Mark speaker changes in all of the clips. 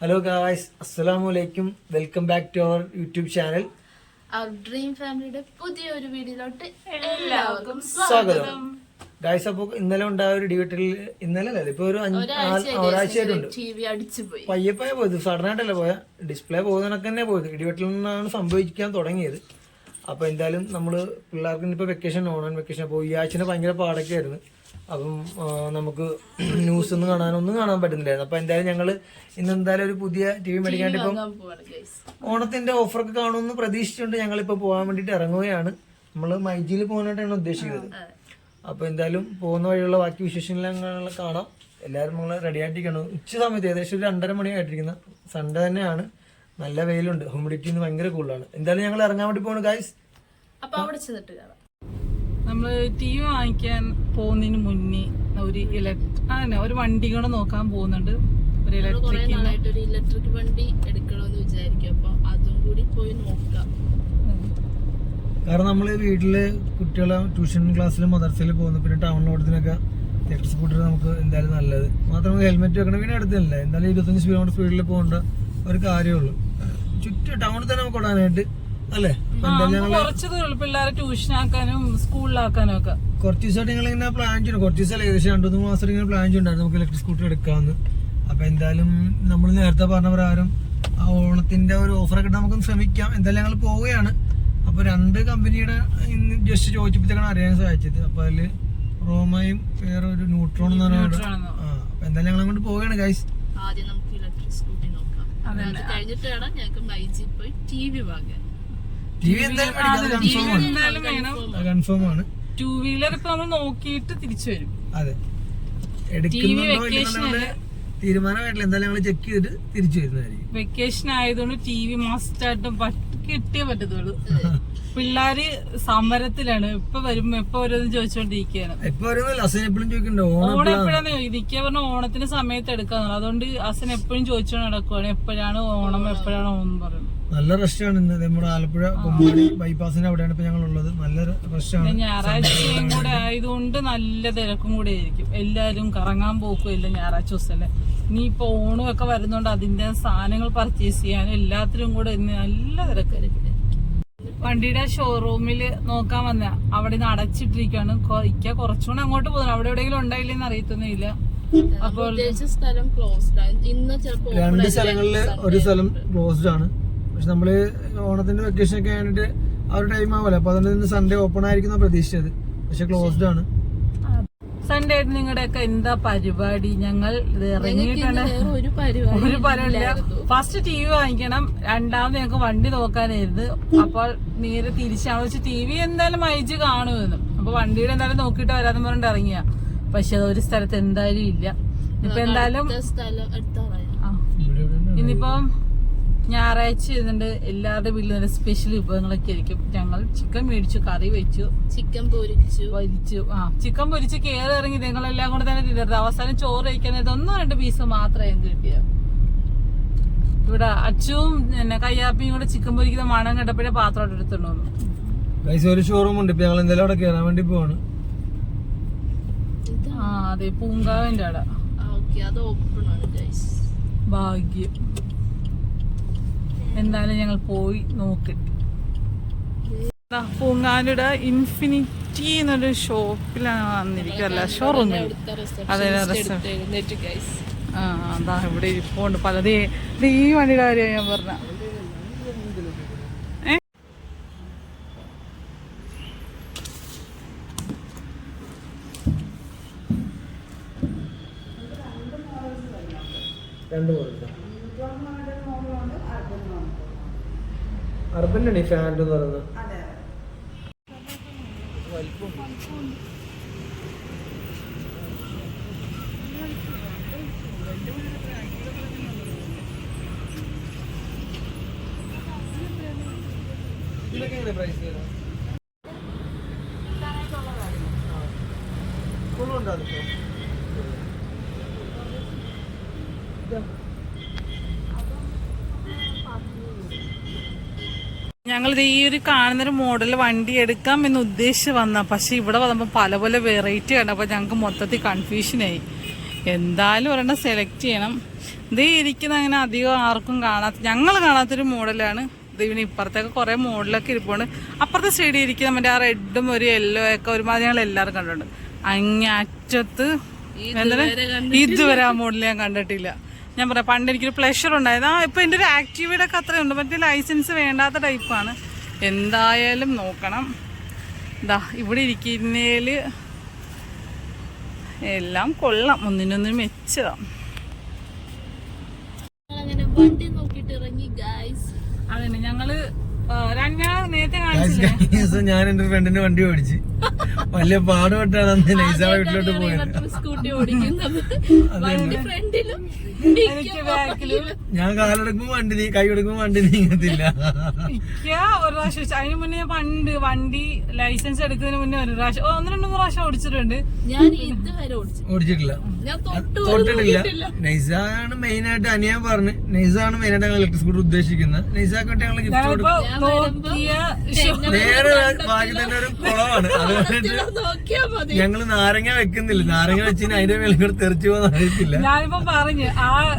Speaker 1: Hello guys, അസ്സലാമു അലൈക്കും. Welcome back to our YouTube channel
Speaker 2: dream ഫാമിലിയുടെ പുതിയൊരു വീഡിയോയിലോട്ട് എല്ലാവർക്കും
Speaker 1: സ്വാഗതം. ഗായ്സ്, അപ്പോൾ ഇന്നലെ ഉണ്ടായ ഒരു ഡിവൈറ്ററിൽ ഇന്നലെ അല്ലേ, ഇപ്പൊ ഒരു ഒരാഴ്ചയായിട്ടുണ്ട്. പയ്യെ പോയത്, സഡനായിട്ടല്ല പോയ, ഡിസ്പ്ലേ പോകുന്നതിനൊക്കെ തന്നെ പോയത്. ഡിവൈറ്ററിൽ നിന്നാണ് സംഭവിക്കാൻ തുടങ്ങിയത്. അപ്പോൾ എന്തായാലും നമ്മൾ പിള്ളേർക്ക് ഇന്നിപ്പോൾ വെക്കേഷൻ, ഓൺലൈൻ വെക്കേഷൻ, അപ്പോൾ ഈ ആഴ്ച ഭയങ്കര പാടൊക്കെ ആയിരുന്നു. അപ്പം നമുക്ക് ന്യൂസ് ഒന്നും കാണാൻ പറ്റുന്നില്ലായിരുന്നു. അപ്പോൾ എന്തായാലും ഞങ്ങൾ ഇന്ന് എന്തായാലും ഒരു പുതിയ TV മേടിക്കാണ്ട് ഇപ്പം ഓണത്തിന്റെ ഓഫറൊക്കെ കാണുമെന്ന് പ്രതീക്ഷിച്ചുകൊണ്ട് ഞങ്ങളിപ്പോൾ പോകാൻ വേണ്ടിയിട്ട് ഇറങ്ങുകയാണ്. നമ്മൾ മൈജിയിൽ പോകാനായിട്ടാണ് ഉദ്ദേശിക്കുന്നത്. അപ്പോൾ എന്തായാലും പോകുന്ന വഴിയുള്ള ബാക്കി വിശേഷങ്ങൾ കാണാം. എല്ലാവരും നമ്മൾ റെഡി ആയിട്ടിരിക്കണം. ഉച്ച സമയത്ത് ഏകദേശം ഒരു 2:30 മണിയായിട്ടിരിക്കുന്ന സൺഡേ തന്നെയാണ്. നല്ല വെയിലുണ്ട്, ഹ്യൂമിഡിറ്റി ഭയങ്കര കൂടുതലാണ്. എന്തായാലും ഞങ്ങൾ ഇറങ്ങാൻ വേണ്ടി പോകണം ഗൈസ്.
Speaker 2: അപ്പോൾ അവിടെ ചെന്നിട്ട് കാണാം.
Speaker 3: നമ്മള് TV വാങ്ങിക്കാൻ പോകുന്നതിന് മുന്നേ ഒരു വണ്ടി കൂടെ നോക്കാൻ പോകുന്നുണ്ട്. ഒരു
Speaker 2: ഇലക്ട്രിക് വണ്ടി എടുക്കണമെന്ന് വിചാരിക്കും. അപ്പൊ അതും കൂടി പോയി നോക്കാം.
Speaker 1: കാരണം നമ്മള് വീട്ടില് കുട്ടികളെ ട്യൂഷൻ ക്ലാസ്സിലും മദർസയിലും പോകുന്നു. പിന്നെ ടൗണിലോട്ടത്തിനൊക്കെ ഇലക്ട്രിക് സ്കൂട്ടർ നമുക്ക് എന്തായാലും നല്ലത്. മാത്രമല്ല ഹെൽമെറ്റ് വെക്കണം. പിന്നെ അടുത്തല്ലേ എന്തായാലും 25 കിലോമീറ്റർ സ്പീഡിൽ പോകേണ്ട ഒരു കാര്യമുള്ളൂ. ചുറ്റും ടൗണിൽ തന്നെ നമുക്ക് ഓടാനായിട്ട് അല്ലേ.
Speaker 3: പിള്ളേരെ ട്യൂഷനാക്കാനും സ്കൂളിലാക്കാനും ഒക്കെ
Speaker 1: കുറച്ച് ദിവസമായിട്ട് നിങ്ങൾ ഇങ്ങനെ പ്ലാൻ ചെയ്യണം. കുറച്ച് ദിവസം ഏകദേശം 2-3 മാസം ഇങ്ങനെ പ്ലാൻ ചെയ്യണ്ടായിരുന്നു നമുക്ക് ഇലക്ട്രിക് സ്കൂട്ടർ എടുക്കാമെന്ന്. അപ്പൊ എന്തായാലും നമ്മൾ നേരത്തെ പറഞ്ഞ പ്രകാരം ആ ഓണത്തിന്റെ ഒരു ഓഫറൊക്കെ ഇട്ട് നമുക്കൊന്ന് ശ്രമിക്കാം. എന്തായാലും ഞങ്ങൾ പോവുകയാണ്. അപ്പൊ 2 കമ്പനിയുടെ ജസ്റ്റ് ചോദിച്ചപ്പോഴത്തേക്കാണ് അറിയാൻ സാധിച്ചത്. അപ്പൊ അതില് റോമയും വേറെ ഒരു ന്യൂട്രോൺ എന്ന് പറഞ്ഞ അപ്പൊ എന്തായാലും ഞങ്ങൾ അങ്ങോട്ട് പോവുകയാണ് ഗൈസ്.
Speaker 2: ആദ്യം നമുക്ക് ഇലക്ട്രിക് സ്കൂട്ടി നോക്കാം. അത് കഴിഞ്ഞിട്ട് വേണം ഞങ്ങൾക്ക് മൈജി പോയി TV വാങ്ങാൻ.
Speaker 1: TV എന്തായാലും കൺഫേം ആണ്.
Speaker 3: 2 വീലർ ഇപ്പൊ നമ്മൾ നോക്കിയിട്ട് തിരിച്ചു വരും.
Speaker 1: അതെ, എടുക്കുന്നുണ്ടോ തീരുമാനമായിട്ടില്ല. എന്തായാലും ഞങ്ങൾ ചെക്ക് ചെയ്തിട്ട് തിരിച്ചു വരുന്നതായിരിക്കും.
Speaker 3: വെക്കേഷൻ ആയതുകൊണ്ട് TV മസ്റ്റായിട്ടും കിട്ടിയേ പറ്റത്തുള്ളൂ. പിള്ളേര് സമരത്തിലാണ്. ഇപ്പൊ വരുമ്പോ എപ്പൊ ഓരോന്ന് ചോദിച്ചോണ്ടിരിക്കുകയാണ്. ഓണം എപ്പോഴാന്ന് നിക്കാ പറഞ്ഞ ഓണത്തിന് സമയത്ത് എടുക്കാന്നുള്ളത്. അതുകൊണ്ട് അസൻ എപ്പോഴും ചോദിച്ചോണ്ട് നടക്കുവാണ് എപ്പോഴാണ് ഓണം എന്ന് പറയുന്നത്.
Speaker 1: നല്ല റഷാണ് ഇന്ന് നമ്മുടെ ആലപ്പുഴ കൊമ്പാടി ബൈപ്പാസിന്റെ അവിടെയാണ് ഇപ്പൊ ഞങ്ങൾ ഉള്ളത്. നല്ല റഷാണ്.
Speaker 3: ഞായറാഴ്ചയും കൂടെ ആയതുകൊണ്ട് നല്ല തിരക്കും കൂടെ ആയിരിക്കും. എല്ലാരും കറങ്ങാൻ പോക്കുമില്ല ഞായറാഴ്ച ദിവസമല്ലേ. ഇനിയിപ്പോ ഓണം ഒക്കെ വരുന്നോണ്ട് അതിന്റെ സാധനങ്ങൾ പർച്ചേസ് ചെയ്യാനും എല്ലാത്തിനും കൂടെ ഇന്ന് നല്ല തിരക്കായിരിക്കും. വണ്ടിയുടെ ഷോറൂമില് നോക്കാൻ വന്ന അവിടെ നിന്ന് അടച്ചിട്ടിരിക്കുകയാണ്. കുറച്ചുകൂടെ അങ്ങോട്ട് പോകുന്നു. അവിടെ എവിടെയെങ്കിലും ഉണ്ടായില്ലെന്ന് അറിയത്തൊന്നുമില്ല. അപ്പോൾ
Speaker 1: 2 സ്ഥലങ്ങളില് ഒരു സ്ഥലം ക്ലോസ്ഡ് ആണ്. പക്ഷെ നമ്മള് ഓണത്തിന്റെ വെക്കേഷൻ ഒക്കെ ആയിട്ട് ആ ഒരു ടൈം ആവല്ലോ. അപ്പൊ അതുകൊണ്ട് സൺഡേ ഓപ്പൺ ആയിരിക്കുന്ന പ്രതീക്ഷിച്ചത്. പക്ഷെ ക്ലോസ്ഡ് ആണ്.
Speaker 3: സൺഡേ ആയിട്ട് നിങ്ങളുടെ ഒക്കെ എന്താ പരിപാടി? ഞങ്ങൾ ഇറങ്ങിയിട്ടുണ്ട്. ഒരു പരിപാടിയില്ല. ഫസ്റ്റ് TV വാങ്ങിക്കണം, രണ്ടാമത് ഞങ്ങൾക്ക് വണ്ടി നോക്കാനായിരുന്നു. അപ്പോൾ നേരെ തിരിച്ചാണ് വെച്ച് TV എന്തായാലും മൈജി കാണുമെന്ന്. അപ്പൊ വണ്ടിയുടെ എന്തായാലും നോക്കിയിട്ട് വരാതെ പറഞ്ഞിട്ട് ഇറങ്ങിയ. പക്ഷെ അതൊരു സ്ഥലത്ത് എന്തായാലും ഇല്ല. ഇപ്പൊ എന്തായാലും ഇനിയിപ്പം ഞായറാഴ്ച ഇരുന്നുണ്ട്. എല്ലാവരുടെ വീട്ടിൽ നല്ല സ്പെഷ്യൽ വിഭവങ്ങളൊക്കെ ആയിരിക്കും. ഞങ്ങൾ ചിക്കൻ മേടിച്ചു, കറി വെച്ചു, ചിക്കൻ പൊരിച്ച് കയറി ഇറങ്ങി ഞങ്ങളെല്ലാം കൂടെ തന്നെ തിന്നരുത്. അവസാനം ചോറ് കഴിക്കാൻ 1-2 പീസ് മാത്രമേ കിട്ടിയത്. ഇവിടെ അച്ചുവും കയ്യാപ്പിയും കൂടെ ചിക്കൻ പൊരിക്കുന്ന മണം കേട്ടപ്പോഴേ പാത്രം എടുത്തോണ്ട്
Speaker 1: ഒരു ഷോറൂം ഉണ്ട്. ഇപ്പൊ ഞങ്ങൾ എന്തായാലും അവിടെ കയറാൻ വേണ്ടി പോവാണ്.
Speaker 3: അതെ, പൂങ്കാവിന്റെ അവിടെ. ഭാഗ്യം. എന്തായാലും ഞങ്ങൾ പോയി നോക്കിട്ട് പൂങ്കാവിന്റെ ഇൻഫിനിറ്റി എന്നൊരു ഷോപ്പിലാണ് വന്നിരിക്കുക. ഷോറൂമിൽ. അതെ, അതാ ഇവിടെ ഇരിപ്പുണ്ട് പലതേ. ഈ വണ്ടിയുടെ കാര്യമാണ് ഞാൻ പറഞ്ഞ.
Speaker 1: അർബനാണ് ഈ ഫാൻറ്റ് എന്ന് പറയുന്നത്. ഇതിനൊക്കെ എങ്ങനെ പ്രൈസ് ചെയ്യുന്നത്? ഫുള്ളുണ്ടോ അതിപ്പോ?
Speaker 3: ഞങ്ങൾ ഈ ഒരു കാണുന്നൊരു മോഡൽ വണ്ടി എടുക്കാം എന്ന് ഉദ്ദേശിച്ച് വന്ന. പക്ഷെ ഇവിടെ വന്നപ്പോൾ പല പല വെറൈറ്റി കണ്ടപ്പോൾ ഞങ്ങൾക്ക് മൊത്തത്തിൽ കൺഫ്യൂഷനായി. എന്തായാലും ഒരെണ്ണം സെലക്ട് ചെയ്യണം. ഇത് ഇരിക്കുന്ന അങ്ങനെ അധികം ആർക്കും കാണാത്ത, ഞങ്ങൾ കാണാത്തൊരു മോഡലാണ് ഇത്. ഇവന് ഇപ്പുറത്തൊക്കെ കുറെ മോഡലൊക്കെ ഇരിപ്പുണ്ട്. അപ്പുറത്തെ സൈഡിൽ ഇരിക്കുന്ന മറ്റേ ആ റെഡും ഒരു യെല്ലോ ഒക്കെ ഒരുമാതിരി ഞങ്ങൾ എല്ലാവരും കണ്ടിട്ടുണ്ട്. അങ്ങേ അറ്റത്ത് ഇതുവരെ ആ മോഡൽ ഞാൻ കണ്ടിട്ടില്ല. ഞാൻ പറയാം, പണ്ട് എനിക്കൊരു പ്ലഷർ ഉണ്ടായത്. ഇപ്പൊ എൻ്റെ ഒരു ആക്റ്റീവയുടെ ഒക്കെ അത്രയുണ്ട്. മറ്റേ ലൈസൻസ് വേണ്ടാത്ത ടൈപ്പാണ്. എന്തായാലും നോക്കണം. ഇതാ ഇവിടെ ഇരിക്കുന്നതില് എല്ലാം കൊള്ളാം, ഒന്നിനൊന്നിനും മെച്ചതാണ്. അതന്നെ ഞങ്ങള് നേരത്തെ കാണിച്ചില്ലേ,
Speaker 1: ഞാൻ എന്റെ ഫ്രണ്ടിന്റെ വണ്ടി ഓടിച്ച് വലിയ പാടുപെട്ടാണ് അന്ന് നൈസ വീട്ടിലോട്ട് പോയത്.
Speaker 2: സ്കൂട്ടി ഓടിക്കുന്നത്
Speaker 3: എനിക്ക് ബാക്കിലും
Speaker 1: ഞാൻ കാലെടുക്കുമ്പോ വണ്ടി കൈ കൊടുക്കുമ്പോ വണ്ടി നീങ്ങത്തില്ല.
Speaker 3: ഒരു പ്രാവശ്യം അതിന് മുന്നേ ഞാൻ പണ്ട് വണ്ടി ലൈസൻസ് എടുക്കുന്നതിന് മുന്നേ ഒരു പ്രാവശ്യം 1-2 പ്രാവശ്യം ഓടിച്ചിട്ടുണ്ട്.
Speaker 2: ഞാൻ ഇതുവരെ
Speaker 1: ഓടിച്ചിട്ടില്ല, തൊട്ടിട്ടില്ല. നൈസാണ് മെയിൻ ആയിട്ട് അനിയാൻ പറഞ്ഞു. നൈസാണ് മെയിൻ ആയിട്ട് ഞങ്ങൾ ഇലക്ട്രിക് സ്കൂട്ടർ ഉദ്ദേശിക്കുന്നത്. നൈസാക്കട്ടെ ഞങ്ങൾ ഗിഫ്റ്റ് കൊടുക്കും. നേരെ ബാക്കി തന്നെ ഒരു കുളമാണ്. അതുകൊണ്ട് ഞങ്ങള് നാരങ്ങ വെക്കുന്നില്ല. നാരങ്ങ വെച്ചിന് അതിന്റെ മേലെ കൂടെ തെറിച്ചു പോകുന്ന അറിയത്തില്ല.
Speaker 3: ഞാനിപ്പോ പറഞ്ഞു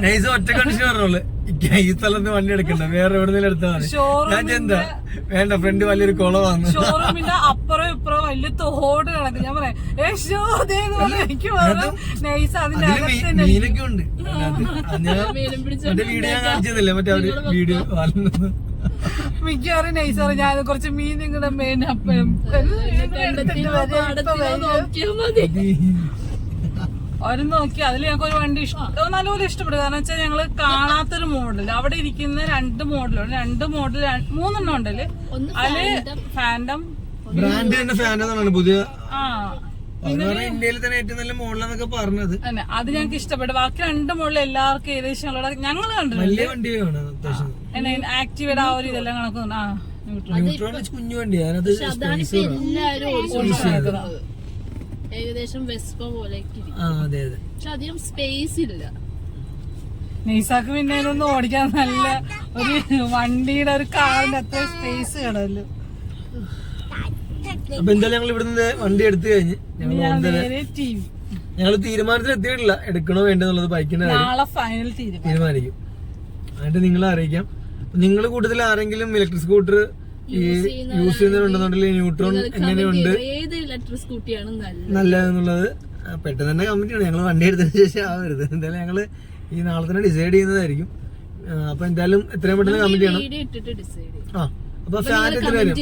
Speaker 1: നൈസ് ഒറ്റ കണ്ടീഷൻ പറഞ്ഞോളൂ, ഈ സ്ഥലത്ത് വണ്ടി എടുക്കണ്ട, വേറെ എവിടെന്നെങ്കിലും എടുത്താൽ മതി. ഞാൻ എന്താ വേണ്ട, ഫ്രണ്ട് വലിയൊരു കുളമാണ്.
Speaker 3: ഷോറൂമിന്റെ അപ്പുറം ഇപ്പുറം വലിയ തോട് കിടക്കും. ഞാൻ പറയാം നൈസ് അതിന്റെ
Speaker 1: മീനൊക്കെ ഉണ്ട്. മറ്റേ വീഡിയോ ഞാൻ കാണിച്ചതല്ലേ, മറ്റേ അവര് വീഡിയോ വളർന്നത്.
Speaker 3: മിക്കവാറും നൈസാറ് ഞാൻ കുറച്ച് മീൻ നിങ്ങളുടെ മെയിൻ അവരും നോക്കി. അതിൽ ഞങ്ങൾക്ക് ഒരു വണ്ടി നല്ലപോലെ ഇഷ്ടപ്പെടും. കാരണം വെച്ചാൽ ഞങ്ങള് കാണാത്തൊരു മോഡൽ. അവിടെ ഇരിക്കുന്ന 2 മോഡലുണ്ട്. 2 മോഡൽ 3 ഉണ്ടല്ലേ. അതില് ഫാൻഡം
Speaker 1: ബ്രാൻഡ് തന്നെ ഫാൻഡം പുതിയ ഇന്ത്യയിൽ തന്നെ ഏറ്റവും നല്ല മോഡലാന്നൊക്കെ പറഞ്ഞത്.
Speaker 3: അത് ഞങ്ങൾക്ക് ഇഷ്ടപ്പെട്ടു. ബാക്കി 2 മോഡൽ എല്ലാവർക്കും ഏകദേശം ഞങ്ങൾ കണ്ടിട്ടുണ്ട്. ആക്റ്റീവയുടെ ആ ഒരു ഇതെല്ലാം കണക്കുന്നുണ്ട്.
Speaker 1: കുഞ്ഞു വണ്ടിയാണ്,
Speaker 2: ഏകദേശം വെസ്പ പോലെ പക്ഷെ അധികം സ്പേസ് ഇല്ല.
Speaker 3: നൈസാക്ക് പിന്നെ ഇതൊന്നും ഓടിക്കാൻ നല്ല ഒരു വണ്ടിയുടെ ഒരു കാറിന്റെ അത്ര സ്പേസ് കിടല്ലോ.
Speaker 1: അപ്പൊ എന്തായാലും ഞങ്ങൾ ഇവിടുന്ന് വണ്ടി എടുത്തു കഴിഞ്ഞ് ഞങ്ങൾ തീരുമാനത്തിൽ എത്തിയിട്ടില്ല, എടുക്കണോ വേണ്ടെന്നുള്ളത്. ബൈക്കിന്റെ
Speaker 3: നാളെ ഫൈനൽ
Speaker 1: തീരുമാനിക്കും, എന്നിട്ട് നിങ്ങളെ അറിയിക്കാം. നിങ്ങളുടെ കൂട്ടത്തിൽ ആരെങ്കിലും ഇലക്ട്രിക് സ്കൂട്ടർ യൂസ് ചെയ്യുന്നവരുണ്ടെന്നുണ്ടെങ്കിൽ ന്യൂട്രോൺ എങ്ങനെയുണ്ട് നല്ലതെന്നുള്ളത് പെട്ടെന്ന് തന്നെ കമന്റ് ചെയ്യണം. ഞങ്ങൾ വണ്ടി എടുത്തതിന് ശേഷം ആവരുത്. എന്തായാലും ഞങ്ങള് ഈ നാളെ തന്നെ ഡിസൈഡ് ചെയ്യുന്നതായിരിക്കും. അപ്പൊ എന്തായാലും എത്രയും പെട്ടെന്ന് കമന്റ് ചെയ്യണം. അപ്പൊ ഫാൻ എത്ര വരും?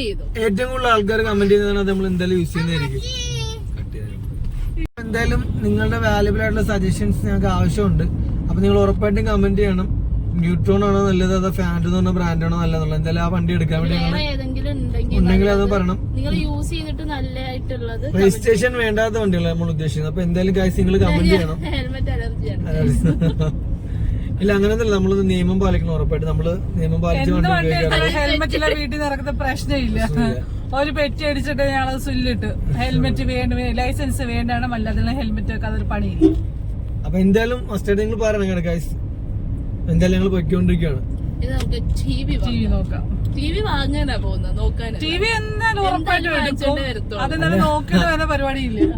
Speaker 1: ഏറ്റവും കൂടുതൽ ആൾക്കാർ കമന്റ് ചെയ്യുന്നതാണ്, നമ്മൾ എന്തായാലും യൂസ് ചെയ്യുന്നതായിരിക്കും. എന്തായാലും നിങ്ങളുടെ വാല്യുബിൾ ആയിട്ടുള്ള സജഷൻസ് ഞങ്ങൾക്ക് ആവശ്യമുണ്ട്. അപ്പൊ നിങ്ങൾ ഉറപ്പായിട്ടും കമന്റ് ചെയ്യണം. ന്യൂട്രോൺ ആണോ നല്ലത്, അതോ ഫാൻഡ് എന്ന് പറഞ്ഞ ബ്രാൻഡ് ആണോ നല്ലതെന്നുള്ളത്. എന്തായാലും ആ വണ്ടി എടുക്കാൻ വേണ്ടി ഉണ്ടെങ്കിൽ അത് പറയണം. രജിസ്ട്രേഷൻ വേണ്ടാത്ത വണ്ടികളാണ് നമ്മൾ ഉദ്ദേശിക്കുന്നത്. അപ്പൊ എന്തായാലും ഗൈസ് നിങ്ങൾ കമന്റ് ചെയ്യണം. ഇല്ല അങ്ങനെയൊന്നുമില്ല, നമ്മള് നിയമം പാലിക്കണം. ഉറപ്പായിട്ട് നമ്മള് നിയമം പാലിച്ച്
Speaker 3: ഹെൽമെറ്റിലെ വീട്ടിൽ നടക്കുന്ന പ്രശ്നമില്ല. ഒരു പെറ്റി അടിച്ചിട്ട് ഞങ്ങള് സുല്ലിട്ട് ഹെൽമെറ്റ് വേണ്ട, ലൈസൻസ് വേണ്ടാണ്, അല്ലാതെ ഹെൽമെറ്റ് ഒക്കെ അതൊരു പണിയില്ല.
Speaker 1: അപ്പൊ എന്തായാലും മസ്റ്റായിട്ട് നിങ്ങൾ പറയണം ഗൈസ്. എന്തായാലും ഞങ്ങൾ പോയിക്കൊണ്ടിരിക്കുകയാണ്.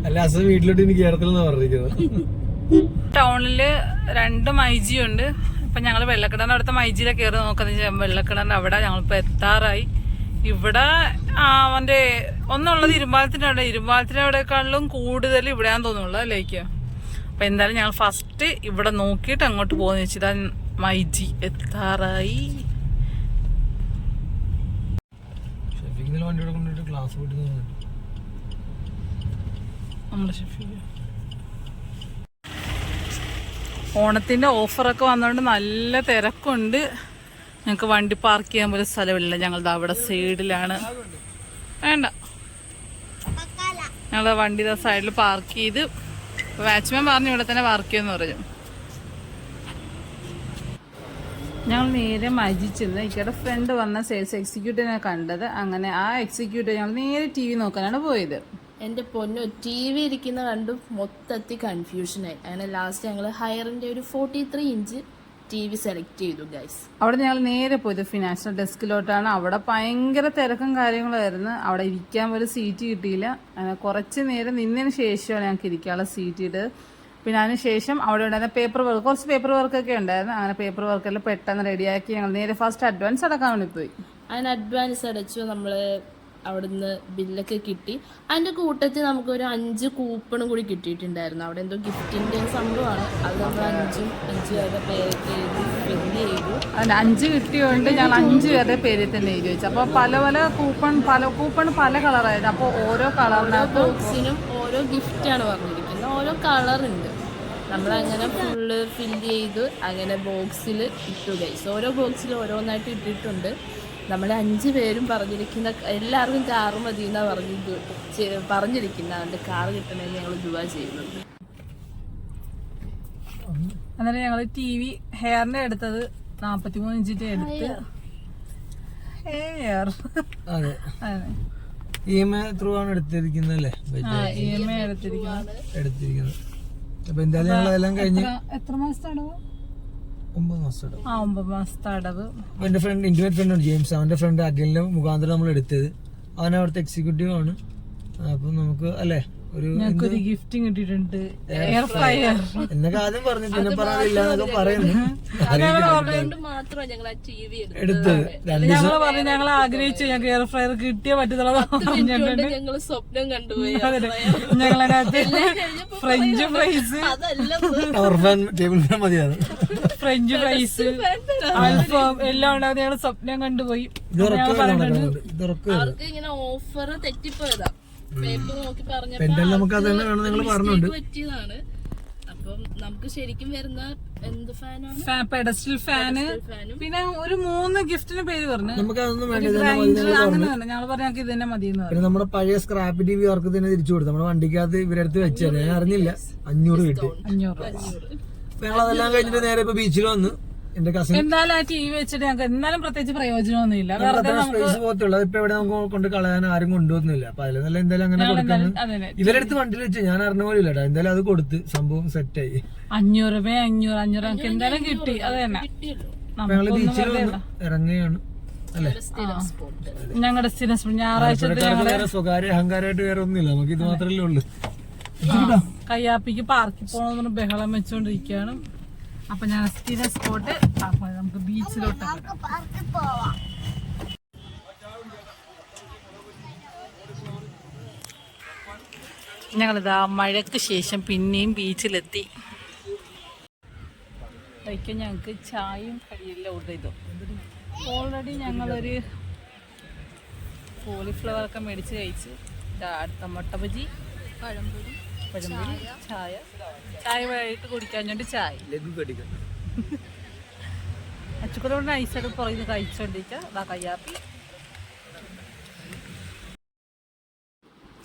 Speaker 1: അല്ല അസം വീട്ടിലോട്ട് ഇനി കേരളത്തിലെന്നാ പറഞ്ഞിരിക്കുന്നത്.
Speaker 3: ടൗണില് 2 മൈജി ഉണ്ട്. ഇപ്പൊ ഞങ്ങള് വെള്ളക്കിണറിന്റെ അടുത്ത മൈജിയിലെ കയറി നോക്കുന്നത്. വെള്ളക്കിണറിന്റെ അവിടെ ഞങ്ങളിപ്പോ എത്താറായി. ഇവിടെ അവന്റെ ഒന്നുള്ളത് ഇരുമ്പാലത്തിന്റെ അവിടെ, ഇരുമ്പാലത്തിന്റെ അവിടെക്കാളിലും കൂടുതൽ ഇവിടെയാന്ന് തോന്നുള്ളൂ അല്ലേക്ക്. അപ്പൊ എന്തായാലും ഞങ്ങൾ ഫസ്റ്റ് ഇവിടെ നോക്കിയിട്ട് അങ്ങോട്ട് പോകുന്ന വെച്ചാൽ മൈജി എത്താറായി. നമ്മുടെ ഷെഫീൽ ഓണത്തിന്റെ ഓഫറൊക്കെ വന്നതുകൊണ്ട് നല്ല തിരക്കുണ്ട്. ഞങ്ങൾക്ക് വണ്ടി പാർക്ക് ചെയ്യാൻ പോലും സ്ഥലമില്ല. ഞങ്ങളുടെ അവിടെ സൈഡിലാണ്. വേണ്ട, ഞങ്ങളുടെ വണ്ടി സൈഡിൽ പാർക്ക് ചെയ്ത് വാച്ച്മാൻ പറഞ്ഞു ഇവിടെ തന്നെ പാർക്ക് ചെയ്യുമെന്ന് പറഞ്ഞു. ഞങ്ങൾ നേരെ മൈജി ചെന്ന് ഇക്കടെ ഫ്രണ്ട് വന്ന സെയിൽസ് എക്സിക്യൂട്ടീവിനെ കണ്ടത്. അങ്ങനെ ആ എക്സിക്യൂട്ടീവ് ഞങ്ങൾ നേരെ TV നോക്കാനാണ് പോയത്.
Speaker 2: എൻ്റെ പൊന്നോ, TV ഇരിക്കുന്ന കണ്ടു മൊത്തത്തിൽ കൺഫ്യൂഷനായി. അങ്ങനെ ലാസ്റ്റ് ഞങ്ങൾ ഹയറിൻ്റെ ഒരു 43 ഇഞ്ച് TV സെലക്ട് ചെയ്തു ഗൈസ്.
Speaker 3: അവിടെ ഞങ്ങൾ നേരെ പോയത് ഫിനാൻഷ്യൽ ഡെസ്കിലോട്ടാണ്. അവിടെ ഭയങ്കര തിരക്കും കാര്യങ്ങളായിരുന്നു. അവിടെ ഇരിക്കാൻ ഒരു സീറ്റ് കിട്ടിയില്ല. അങ്ങനെ കുറച്ച് നേരം നിന്നതിന് ശേഷമാണ് ഞങ്ങൾക്ക് ഇരിക്കാനുള്ള സീറ്റ് ഇട്ട്. പിന്നെ അതിനുശേഷം അവിടെ ഉണ്ടായിരുന്ന പേപ്പർ വർക്ക്, കുറച്ച് പേപ്പർ വർക്കൊക്കെ ഉണ്ടായിരുന്നു. അങ്ങനെ പേപ്പർ വർക്കെല്ലാം പെട്ടെന്ന് റെഡിയാക്കി ഞങ്ങൾ നേരെ ഫസ്റ്റ് അഡ്വാൻസ് അടക്കാൻ വേണ്ടി പോയി.
Speaker 2: അതിന് അഡ്വാൻസ് അടച്ചു. നമ്മൾ അവിടുന്ന് ബില്ലൊക്കെ കിട്ടി. അതിൻ്റെ കൂട്ടത്തിൽ നമുക്കൊരു 5 കൂപ്പണും കൂടി കിട്ടിയിട്ടുണ്ടായിരുന്നു. അവിടെ എന്തോ ഗിഫ്റ്റിൻ്റെ സംഭവമാണ്. അത് നമ്മൾ 5 പേരുടെ പേരൊക്കെ എഴുതി ഫില്ല് ചെയ്തു.
Speaker 3: അതിന് 5 കിട്ടിയോണ്ട് ഞങ്ങൾ 5 പേരുടെ പേരിൽ തന്നെ എഴുതി വെച്ചു. അപ്പോൾ പല കൂപ്പൺ പല കളറായിരുന്നു. അപ്പോൾ ഓരോ കളറിനകത്ത്
Speaker 2: ബോക്സിനും ഓരോ ഗിഫ്റ്റാണ് പറഞ്ഞിരിക്കുന്നത്, ഓരോ കളറുണ്ട്. നമ്മളങ്ങനെ ഫുള്ള് ഫില്ല് ചെയ്ത് അങ്ങനെ ബോക്സിൽ ഇട്ടു ഗൈസ്. ഓരോ ബോക്സിൽ ഓരോന്നായിട്ട് ഇട്ടിട്ടുണ്ട്. നമ്മൾ 5 പേരും പറഞ്ഞിരിക്കുന്ന എല്ലാവർക്കും കാറ് മതി എന്നാണ് പറഞ്ഞിരിക്കുന്നത്. അതുകൊണ്ട് കാറ് കിട്ടണമെന്ന് ഞങ്ങൾ ദുആ ചെയ്യുന്നുണ്ട്.
Speaker 3: അന്നേരം ഞങ്ങൾ TV ഹെയറിന്റെ എടുത്തത് 43 ഇഞ്ചിന്റെ എടുത്ത് ഹെയർ
Speaker 1: EMI ത്രൂ ആണ് എടുത്തിരിക്കുന്നല്ലേ?
Speaker 3: EMI എടുത്തിരിക്കുന്നത്.
Speaker 1: അപ്പൊ എന്തായാലും ഞങ്ങൾ അതെല്ലാം കഴിഞ്ഞ്
Speaker 3: എത്ര മാസത്തെ അടവ്?
Speaker 1: 9 മാസം.
Speaker 3: 9 മാസത്തെ അടവ്.
Speaker 1: എന്റെ ഫ്രണ്ട്, ഇന്റിമേറ്റ് ഫ്രണ്ട് ഉണ്ട് ജെയിംസ്. അവന്റെ ഫ്രണ്ട് അഖിലിന്റെ മുഖാന്തരം നമ്മൾ എടുത്തത്. അവൻ അവിടുത്തെ എക്സിക്യൂട്ടീവ് ആണ്. അപ്പൊ നമുക്ക് അല്ലേ ഒരു
Speaker 3: ഗിഫ്റ്റ് കിട്ടിയിട്ടുണ്ട്, എയർ ഫ്രയർ
Speaker 1: എന്നൊക്കെ ആദ്യം പറഞ്ഞു, പിന്നെ പറഞ്ഞില്ല എന്നൊക്കെ പറയുന്നു. എടുത്തത്
Speaker 3: ഞങ്ങൾ പറഞ്ഞു, ഞങ്ങൾ ആഗ്രഹിച്ചു ഞങ്ങൾക്ക് എയർ ഫ്രയർ കിട്ടിയേ പറ്റത്തുള്ളൂ.
Speaker 2: ഞങ്ങൾ സ്വപ്നം കണ്ടുപോയി.
Speaker 3: ഞങ്ങളതിനകത്ത് ഫ്രഞ്ച് ഫ്രൈസ്,
Speaker 1: ടേബിൾ ഫാൻ മതിയാണ്,
Speaker 3: ഫ്രഞ്ച് ഫ്രൈസ്, അൽഫാം എല്ലാം ഉണ്ടാകുന്ന ഞങ്ങൾ സ്വപ്നം കണ്ടുപോയി.
Speaker 2: അവർക്ക് ഇങ്ങനെ ഓഫർ തെറ്റിപ്പോയതാ. പേപ്പർ നോക്കി പറ്റിയതാണ്. അപ്പം നമുക്ക് ശരിക്കും വരുന്ന എന്ത് ഫാനാണ്?
Speaker 3: പെഡസ്റ്റൽ ഫാന്, പിന്നെ ഒരു 3 ഗിഫ്റ്റിന് പേര് പറഞ്ഞു. ഞങ്ങൾ പറഞ്ഞ ഇത് തന്നെ മതി.
Speaker 1: നമ്മുടെ പഴയ സ്ക്രാപ്പ് TV അവർക്ക് തന്നെ തിരിച്ചു കൊടുത്തു. നമ്മുടെ വണ്ടിക്കകത്ത് ഇവരടുത്ത് വെച്ചത് ഞാൻ അറിഞ്ഞില്ല. 500 കിട്ടി.
Speaker 3: 500.
Speaker 1: ഞങ്ങൾ അതെല്ലാം കഴിഞ്ഞിട്ട് നേരെ ഇപ്പൊ ബീച്ചിൽ വന്നു. എന്റെ കസിൻ
Speaker 3: എന്തായാലും ആ TV വെച്ചിട്ട് ഞങ്ങൾക്ക് എന്നാലും പ്രത്യേകിച്ച് പ്രയോജനമൊന്നുമില്ല.
Speaker 1: സ്പേസ് പോകത്തുള്ളൂ. ഇപ്പൊ ഇവിടെ നമുക്ക് കൊണ്ട് കളയാൻ ആരും കൊണ്ടുപോകുന്നില്ല. അപ്പൊ അതിൽ നല്ല എന്തായാലും അങ്ങനെ കൊടുക്കാൻ ഇവരെടുത്ത് വണ്ടിയിൽ വെച്ച് ഞാൻ അറിഞ്ഞ പോലെ ഇല്ല. എന്തായാലും അത് കൊടുത്ത് സംഭവം സെറ്റായി.
Speaker 3: 500 രൂപ 500 ഞങ്ങൾക്ക് എന്തായാലും കിട്ടി. അത് തന്നെ
Speaker 1: ഞങ്ങള് ബീച്ചിൽ വന്ന് ഇറങ്ങുകയാണ് അല്ലെ.
Speaker 3: ഞങ്ങളുടെ സ്ഥിരം ഞായറാഴ്ച
Speaker 1: സ്വകാര്യ അഹങ്കാരമായിട്ട് വേറെ ഒന്നുമില്ല. നമുക്ക് ഇത് മാത്രമല്ലേ ഉള്ളു.
Speaker 3: കയ്യാപ്പിക്ക് പാർക്കിൽ പോകണമെന്ന് ബഹളം വെച്ചോണ്ടിരിക്കുകയാണ്. അപ്പൊ ഞാൻ സ്ഥിര സ്പോട്ട് നമുക്ക് ബീച്ചിലോട്ട് ഞങ്ങളിതാ മഴയ്ക്ക് ശേഷം പിന്നെയും ബീച്ചിലെത്തി. കഴിക്കാൻ ഞങ്ങൾക്ക് ചായയും കടിയെല്ലാം ഓർഡർ ചെയ്തു. ഓൾറെഡി ഞങ്ങളൊരു കോളിഫ്ലവർ ഒക്കെ മേടിച്ച് കഴിച്ച്. അടുത്ത മുട്ട ബജി, പഴംപൊരി, ചായ വൈകിട്ട് കുടിക്കാൻ വേണ്ടി ചായ അച്ചുക്കൂടെ നൈസായിട്ട് പുറകിൽ കഴിച്ചോണ്ടിരിക്കുക. കയ്യാപ്പി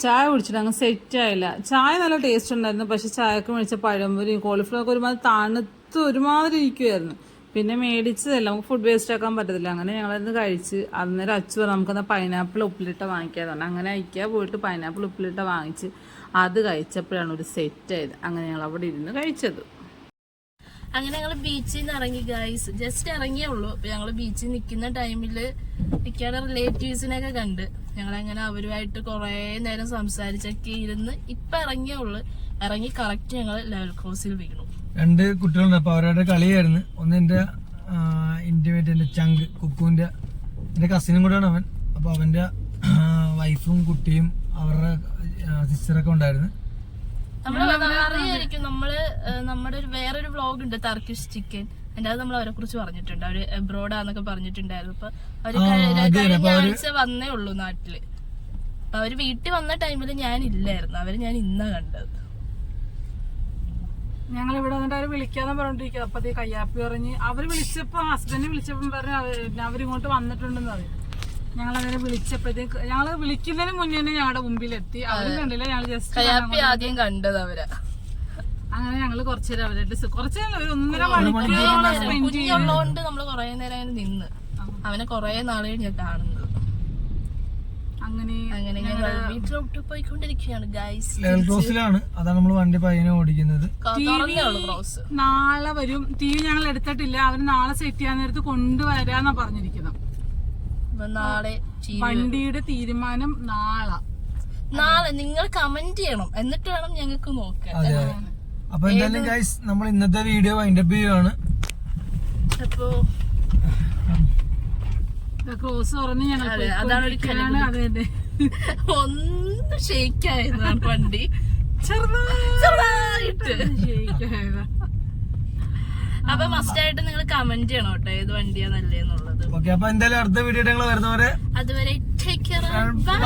Speaker 3: ചായ കുടിച്ചിട്ട് അങ്ങ് സെറ്റ് ആയില്ല. ചായ നല്ല ടേസ്റ്റ് ഉണ്ടായിരുന്നു. പക്ഷെ ചായക്ക് മേടിച്ച പഴംപൊരി കോളിഫ്ലവർ ഒരുമാതിരി തണുത്ത് ഒരുമാതിരി ഇരിക്കുമായിരുന്നു. പിന്നെ മേടിച്ചതല്ല, നമുക്ക് ഫുഡ് വേസ്റ്റ് ആക്കാൻ പറ്റത്തില്ല. അങ്ങനെ ഞങ്ങളത് കഴിച്ച്. അന്നേരം അച്ചു പറഞ്ഞു നമുക്കെന്നാൽ പൈനാപ്പിൾ ഉപ്പിലിട്ട വാങ്ങിക്കാതാണ്. അങ്ങനെ അയക്കുക പോയിട്ട് പൈനാപ്പിൾ ഉപ്പിലിട്ട വാങ്ങിച്ച് അത് കഴിച്ചപ്പോഴാണ് ഒരു സെറ്റ് ആയത്. അങ്ങനെ ഞങ്ങൾ അവിടെ ഇരുന്ന് കഴിച്ചത്.
Speaker 2: അങ്ങനെ ഞങ്ങൾ ബീച്ചിൽ നിന്ന് ഇറങ്ങി ഗൈസ്. ജസ്റ്റ് ഇറങ്ങിയേ ഉള്ളൂ. അപ്പൊ ഞങ്ങൾ ബീച്ചിൽ നിൽക്കുന്ന ടൈമില് മിക്കയുടെ റിലേറ്റീവ്സിനെയൊക്കെ കണ്ട് ഞങ്ങളങ്ങനെ അവരുമായിട്ട് കുറെ നേരം സംസാരിച്ചൊക്കെ ഇരുന്ന് ഇപ്പൊ ഇറങ്ങിയേ ഉള്ളു. ഇറങ്ങി കറക്റ്റ് ഞങ്ങൾ ലെവൽ ക്രോസിൽ വീണു.
Speaker 1: 2 കുട്ടികളുണ്ട്. അപ്പൊ അവരുടെ കളിയായിരുന്നു. ഒന്ന് എന്റെ ഇന്റിമേറ്റ്, എന്റെ ചങ്ക് കുക്കുവിന്റെ എന്റെ കസിനും കൂടെയാണ് അവൻ. അപ്പൊ അവന്റെ വൈഫും കുട്ടിയും അവരുടെ സിസ്റ്ററൊക്കെ ഉണ്ടായിരുന്നു.
Speaker 2: അറിയായിരിക്കും നമ്മുടെ വേറൊരു വ്ളോഗ് ഉണ്ട് ടർക്കിഷ് ചിക്കൻ. അതിന്റെ അത് നമ്മൾ അവരെ കുറിച്ച് പറഞ്ഞിട്ടുണ്ട്. അവര് എബ്രോഡാന്നൊക്കെ പറഞ്ഞിട്ടുണ്ടായിരുന്നു. അപ്പൊ അവര് കഴിഞ്ഞ ആഴ്ച വന്നേ ഉള്ളൂ നാട്ടില്. അപ്പൊ അവര് വീട്ടിൽ വന്ന ടൈമില് ഞാൻ ഇല്ലായിരുന്നു. അവര് ഞാൻ ഇന്നാ കണ്ടത്.
Speaker 3: ഞങ്ങൾ ഇവിടെ വന്നിട്ട് അവര് വിളിക്കാന്ന് പറഞ്ഞോണ്ടിരിക്കുക. അപ്പൊ കയ്യാപ്പി പറഞ്ഞ് അവര് വിളിച്ചപ്പോ ഹസ്ബൻഡ് വിളിച്ചപ്പോ പറഞ്ഞു അവരിങ്ങോട്ട് വന്നിട്ടുണ്ടെന്ന് പറയും. ഞങ്ങളങ്ങനെ വിളിച്ചപ്പോഴത്തേക്ക് ഞങ്ങള് വിളിക്കുന്നതിന് മുന്നേ തന്നെ ഞങ്ങളുടെ മുമ്പിലെത്തി. അവരും കണ്ടില്ല, ഞങ്ങൾ ജസ്റ്റ്
Speaker 2: കയ്യാപ്പി ആദ്യം കണ്ടത് അവരാ.
Speaker 3: അങ്ങനെ ഞങ്ങള് കുറച്ചേരം അവരായിട്ട് കുറച്ചേരം ഒരു 1.5 മണിക്കൂർ
Speaker 2: കുഞ്ഞുള്ളതുകൊണ്ട് നമ്മള് കൊറേ നേരം അങ്ങനെ നിന്ന് അവനെ കൊറേ നാളെ ഞാൻ കാണുന്നത്. അങ്ങനെ വീട്ടിലോട്ട് പോയിക്കൊണ്ടിരിക്കുകയാണ് ഗൈസ്.
Speaker 1: ലെവൽ ക്രോസിലാണ്. അതാണ് നമ്മൾ വണ്ടി പയ്യനെ ഓടിക്കുന്നത്.
Speaker 3: നാളെ വരും. TV ഞങ്ങൾ എടുത്തിട്ടില്ല. അവര് നാളെ സെറ്റ് ചെയ്യാൻ നേരത്ത് കൊണ്ടുവരാന്നാ പറഞ്ഞിരിക്കുന്നത്.
Speaker 2: നാളെ
Speaker 3: വണ്ടിയുടെ തീരുമാനം നാളെ
Speaker 2: നിങ്ങൾ കമന്റ് ചെയ്യണം. എന്നിട്ട് വേണം ഞങ്ങൾക്ക് നോക്കാൻ.
Speaker 1: അപ്പൊ എന്തായാലും ഗൈസ് നമ്മൾ ഇന്നത്തെ വീഡിയോ വൈൻഡപ്പ് ചെയ്യുവാണ്.
Speaker 2: അപ്പോ
Speaker 3: ക്ലോസ് പറഞ്ഞ് ഞങ്ങൾ
Speaker 2: അതാണ് ഒരു
Speaker 3: അതെ
Speaker 2: ഒന്ന് ഷെയ്ക്കായതാണ് വണ്ടി, ചെറുതായിട്ട് ഷെയ്ക്കായതാ. അപ്പൊ മസ്റ്റ് ആയിട്ട് നിങ്ങൾ കമന്റ് ചെയ്യണം കേട്ടോ ഏത് വണ്ടിയാ നല്ലതെന്നുള്ളത്.
Speaker 1: ഓക്കെ, അപ്പൊ എന്തായാലും അടുത്ത വീഡിയോ ഞങ്ങൾ വരുന്നവരെ
Speaker 2: അതുവരെ ടേക്ക് കെയർ, ബൈ.